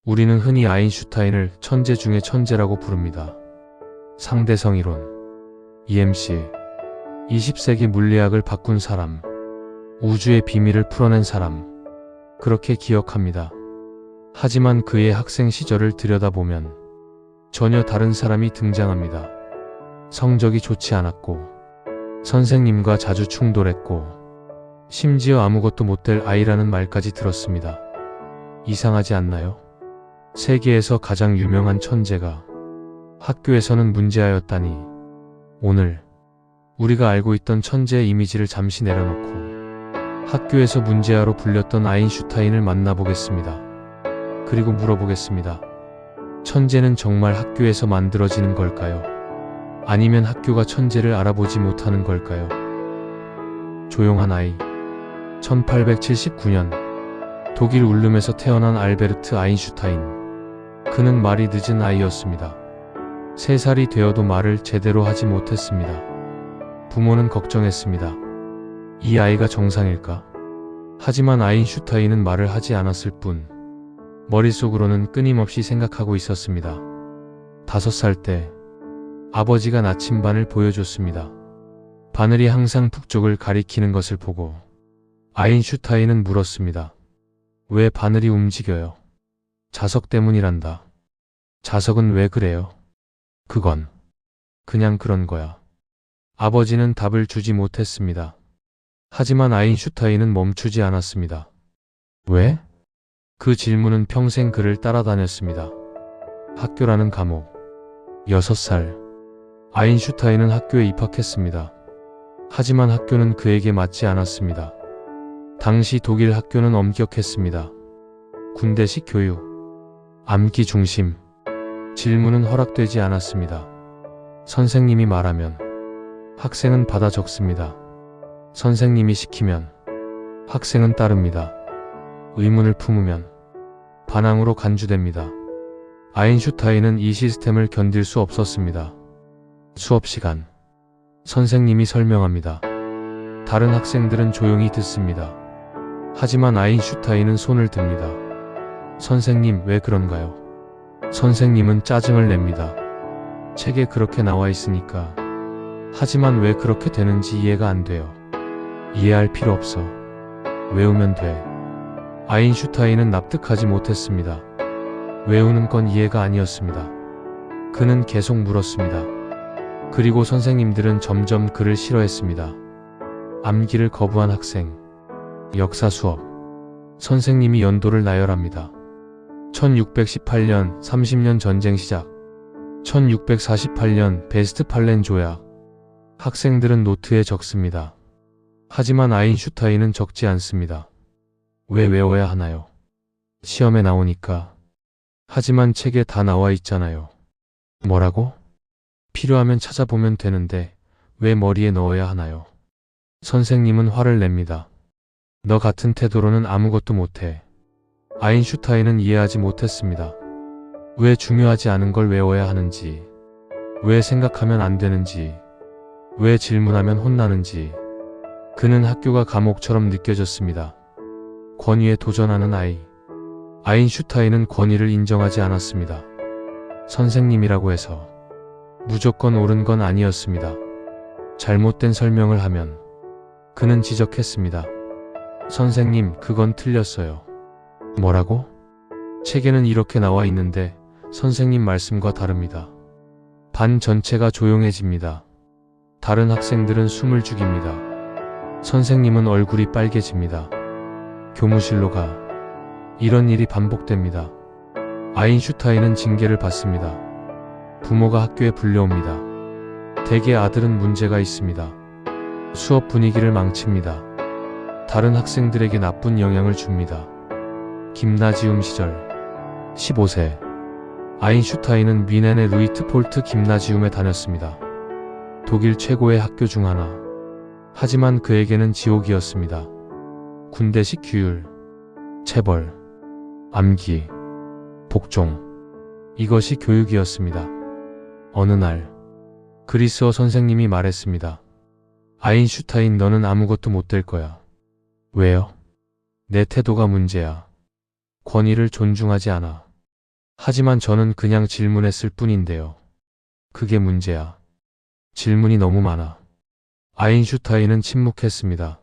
우리는 흔히 아인슈타인을 천재 중의 천재라고 부릅니다. 상대성 이론, EMC, 20세기 물리학을 바꾼 사람, 우주의 비밀을 풀어낸 사람, 그렇게 기억합니다. 하지만 그의 학생 시절을 들여다보면 전혀 다른 사람이 등장합니다. 성적이 좋지 않았고, 선생님과 자주 충돌했고, 심지어 아무것도 못될 아이라는 말까지 들었습니다. 이상하지 않나요? 세계에서 가장 유명한 천재가 학교에서는 문제아였다니. 오늘 우리가 알고 있던 천재의 이미지를 잠시 내려놓고 학교에서 문제아로 불렸던 아인슈타인을 만나보겠습니다. 그리고 물어보겠습니다. 천재는 정말 학교에서 만들어지는 걸까요? 아니면 학교가 천재를 알아보지 못하는 걸까요? 조용한 아이. 1879년 독일 울름에서 태어난 알베르트 아인슈타인. 그는 말이 늦은 아이였습니다. 3살이 되어도 말을 제대로 하지 못했습니다. 부모는 걱정했습니다. 이 아이가 정상일까? 하지만 아인슈타인은 말을 하지 않았을 뿐 머릿속으로는 끊임없이 생각하고 있었습니다. 5살 때 아버지가 나침반을 보여줬습니다. 바늘이 항상 북쪽을 가리키는 것을 보고 아인슈타인은 물었습니다. 왜 바늘이 움직여요? 자석 때문이란다. 자석은 왜 그래요? 그건 그냥 그런 거야. 아버지는 답을 주지 못했습니다. 하지만 아인슈타인은 멈추지 않았습니다. 왜? 그 질문은 평생 그를 따라다녔습니다. 학교라는 감옥. 6살. 아인슈타인은 학교에 입학했습니다. 하지만 학교는 그에게 맞지 않았습니다. 당시 독일 학교는 엄격했습니다. 군대식 교육, 암기 중심, 질문은 허락되지 않았습니다. 선생님이 말하면 학생은 받아 적습니다. 선생님이 시키면 학생은 따릅니다. 의문을 품으면 반항으로 간주됩니다. 아인슈타인은 이 시스템을 견딜 수 없었습니다. 수업 시간. 선생님이 설명합니다. 다른 학생들은 조용히 듣습니다. 하지만 아인슈타인은 손을 듭니다. 선생님, 왜 그런가요? 선생님은 짜증을 냅니다. 책에 그렇게 나와 있으니까. 하지만 왜 그렇게 되는지 이해가 안 돼요. 이해할 필요 없어. 외우면 돼. 아인슈타인은 납득하지 못했습니다. 외우는 건 이해가 아니었습니다. 그는 계속 물었습니다. 그리고 선생님들은 점점 그를 싫어했습니다. 암기를 거부한 학생. 역사 수업. 선생님이 연도를 나열합니다. 1618년 30년 전쟁 시작. 1648년 베스트팔렌 조약. 학생들은 노트에 적습니다. 하지만 아인슈타인은 적지 않습니다. 왜 외워야 하나요? 시험에 나오니까. 하지만 책에 다 나와 있잖아요. 뭐라고? 필요하면 찾아보면 되는데 왜 머리에 넣어야 하나요? 선생님은 화를 냅니다. 너 같은 태도로는 아무것도 못해. 아인슈타인은 이해하지 못했습니다. 왜 중요하지 않은 걸 외워야 하는지, 왜 생각하면 안 되는지, 왜 질문하면 혼나는지. 그는 학교가 감옥처럼 느껴졌습니다. 권위에 도전하는 아이. 아인슈타인은 권위를 인정하지 않았습니다. 선생님이라고 해서 무조건 옳은 건 아니었습니다. 잘못된 설명을 하면 그는 지적했습니다. 선생님, 그건 틀렸어요. 뭐라고? 책에는 이렇게 나와 있는데 선생님 말씀과 다릅니다. 반 전체가 조용해집니다. 다른 학생들은 숨을 죽입니다. 선생님은 얼굴이 빨개집니다. 교무실로 가. 이런 일이 반복됩니다. 아인슈타인은 징계를 받습니다. 부모가 학교에 불려옵니다. 대개 아들은 문제가 있습니다. 수업 분위기를 망칩니다. 다른 학생들에게 나쁜 영향을 줍니다. 김나지움 시절. 15세. 아인슈타인은 뮌헨의 루이트폴트 김나지움에 다녔습니다. 독일 최고의 학교 중 하나. 하지만 그에게는 지옥이었습니다. 군대식 규율, 체벌, 암기, 복종. 이것이 교육이었습니다. 어느 날 그리스어 선생님이 말했습니다. 아인슈타인, 너는 아무것도 못 될 거야. 왜요? 내 태도가 문제야. 권위를 존중하지 않아. 하지만 저는 그냥 질문했을 뿐인데요. 그게 문제야. 질문이 너무 많아. 아인슈타인은 침묵했습니다.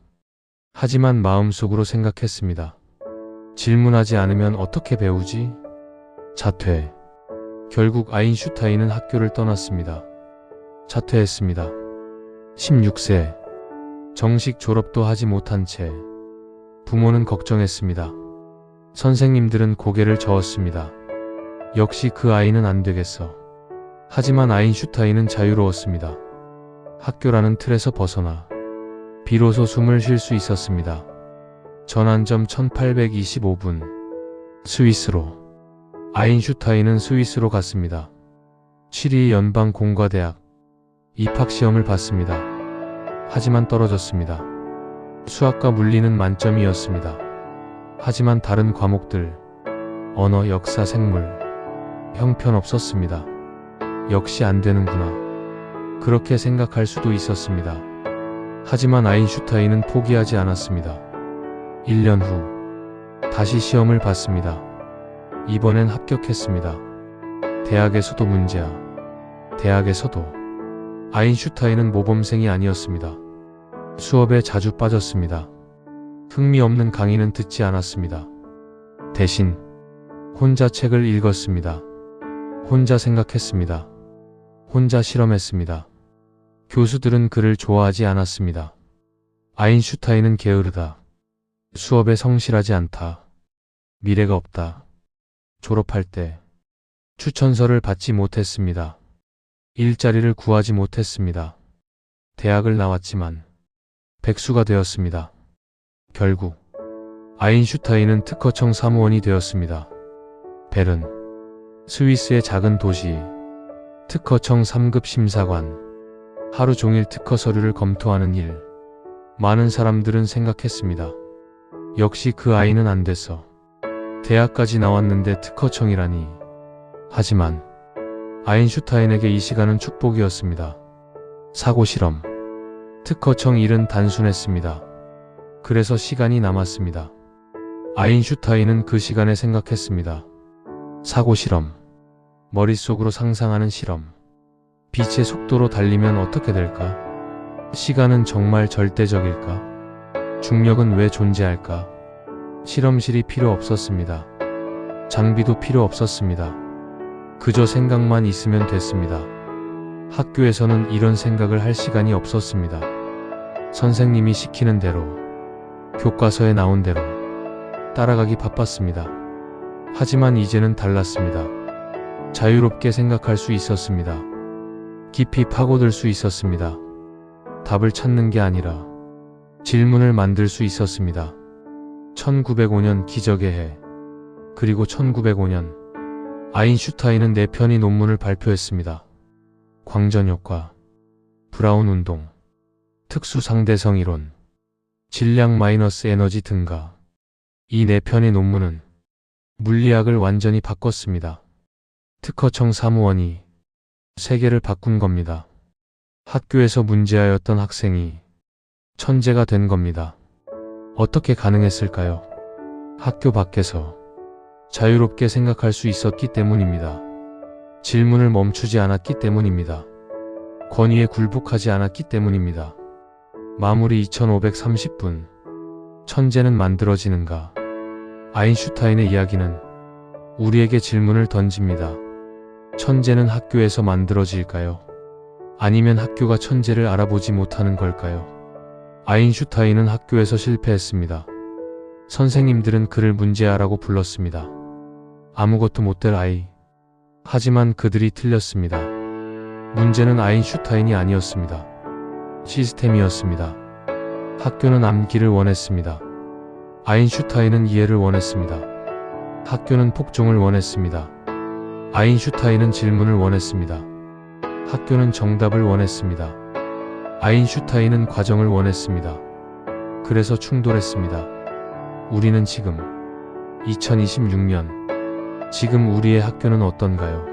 하지만 마음속으로 생각했습니다. 질문하지 않으면 어떻게 배우지? 자퇴. 결국 아인슈타인은 학교를 떠났습니다. 자퇴했습니다. 16세. 정식 졸업도 하지 못한 채 부모는 걱정했습니다. 선생님들은 고개를 저었습니다. 역시 그 아이는 안 되겠어. 하지만 아인슈타인은 자유로웠습니다. 학교라는 틀에서 벗어나 비로소 숨을 쉴 수 있었습니다. 전환점 1825분. 스위스로. 아인슈타인은 스위스로 갔습니다. 취리 연방공과대학 입학시험을 봤습니다. 하지만 떨어졌습니다. 수학과 물리는 만점이었습니다. 하지만 다른 과목들, 언어, 역사, 생물, 형편없었습니다. 역시 안 되는구나. 그렇게 생각할 수도 있었습니다. 하지만 아인슈타인은 포기하지 않았습니다. 1년 후 다시 시험을 봤습니다. 이번엔 합격했습니다. 대학에서도 문제야. 대학에서도. 아인슈타인은 모범생이 아니었습니다. 수업에 자주 빠졌습니다. 흥미없는 강의는 듣지 않았습니다. 대신 혼자 책을 읽었습니다. 혼자 생각했습니다. 혼자 실험했습니다. 교수들은 그를 좋아하지 않았습니다. 아인슈타인은 게으르다. 수업에 성실하지 않다. 미래가 없다. 졸업할 때 추천서를 받지 못했습니다. 일자리를 구하지 못했습니다. 대학을 나왔지만 백수가 되었습니다. 결국 아인슈타인은 특허청 사무원이 되었습니다. 베른, 스위스의 작은 도시, 특허청 3급 심사관, 하루 종일 특허 서류를 검토하는 일. 많은 사람들은 생각했습니다. 역시 그 아이는 안 됐어. 대학까지 나왔는데 특허청이라니. 하지만 아인슈타인에게 이 시간은 축복이었습니다. 사고 실험. 특허청 일은 단순했습니다. 그래서 시간이 남았습니다. 아인슈타인은 그 시간에 생각했습니다. 사고 실험. 머릿속으로 상상하는 실험. 빛의 속도로 달리면 어떻게 될까? 시간은 정말 절대적일까? 중력은 왜 존재할까? 실험실이 필요 없었습니다. 장비도 필요 없었습니다. 그저 생각만 있으면 됐습니다. 학교에서는 이런 생각을 할 시간이 없었습니다. 선생님이 시키는 대로, 교과서에 나온 대로 따라가기 바빴습니다. 하지만 이제는 달랐습니다. 자유롭게 생각할 수 있었습니다. 깊이 파고들 수 있었습니다. 답을 찾는 게 아니라 질문을 만들 수 있었습니다. 1905년 기적의 해, 그리고 1905년 아인슈타인은 4편의 논문을 발표했습니다. 광전효과, 브라운 운동, 특수상대성 이론, 질량 마이너스 에너지 등가. 이 4편의 논문은 물리학을 완전히 바꿨습니다. 특허청 사무원이 세계를 바꾼 겁니다. 학교에서 문제아였던 학생이 천재가 된 겁니다. 어떻게 가능했을까요? 학교 밖에서 자유롭게 생각할 수 있었기 때문입니다. 질문을 멈추지 않았기 때문입니다. 권위에 굴복하지 않았기 때문입니다. 마무리 2530분. 천재는 만들어지는가? 아인슈타인의 이야기는 우리에게 질문을 던집니다. 천재는 학교에서 만들어질까요? 아니면 학교가 천재를 알아보지 못하는 걸까요? 아인슈타인은 학교에서 실패했습니다. 선생님들은 그를 문제아라고 불렀습니다. 아무것도 못될 아이. 하지만 그들이 틀렸습니다. 문제는 아인슈타인이 아니었습니다. 시스템이었습니다. 학교는 암기를 원했습니다. 아인슈타인은 이해를 원했습니다. 학교는 폭종을 원했습니다. 아인슈타인은 질문을 원했습니다. 학교는 정답을 원했습니다. 아인슈타인은 과정을 원했습니다. 그래서 충돌했습니다. 우리는 지금 2026년 지금 우리의 학교는 어떤가요?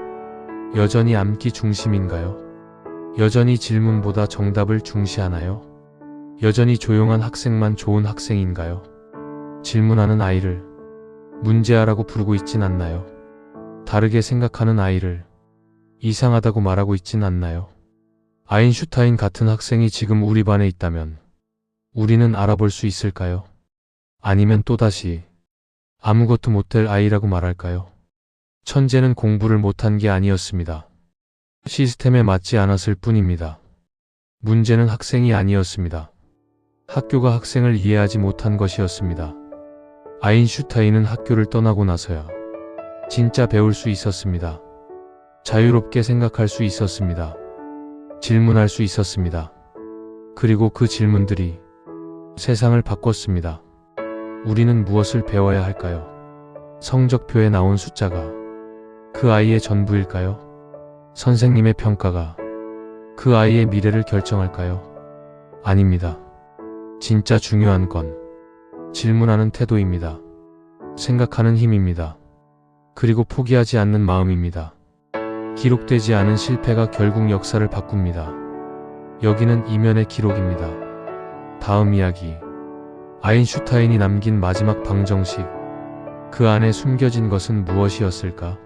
여전히 암기 중심인가요? 여전히 질문보다 정답을 중시하나요? 여전히 조용한 학생만 좋은 학생인가요? 질문하는 아이를 문제아라고 부르고 있진 않나요? 다르게 생각하는 아이를 이상하다고 말하고 있진 않나요? 아인슈타인 같은 학생이 지금 우리 반에 있다면 우리는 알아볼 수 있을까요? 아니면 또다시 아무것도 못될 아이라고 말할까요? 천재는 공부를 못한 게 아니었습니다. 시스템에 맞지 않았을 뿐입니다. 문제는 학생이 아니었습니다. 학교가 학생을 이해하지 못한 것이었습니다. 아인슈타인은 학교를 떠나고 나서야 진짜 배울 수 있었습니다. 자유롭게 생각할 수 있었습니다. 질문할 수 있었습니다. 그리고 그 질문들이 세상을 바꿨습니다. 우리는 무엇을 배워야 할까요? 성적표에 나온 숫자가 그 아이의 전부일까요? 선생님의 평가가 그 아이의 미래를 결정할까요? 아닙니다. 진짜 중요한 건 질문하는 태도입니다. 생각하는 힘입니다. 그리고 포기하지 않는 마음입니다. 기록되지 않은 실패가 결국 역사를 바꿉니다. 여기는 이면의 기록입니다. 다음 이야기. 아인슈타인이 남긴 마지막 방정식. 그 안에 숨겨진 것은 무엇이었을까?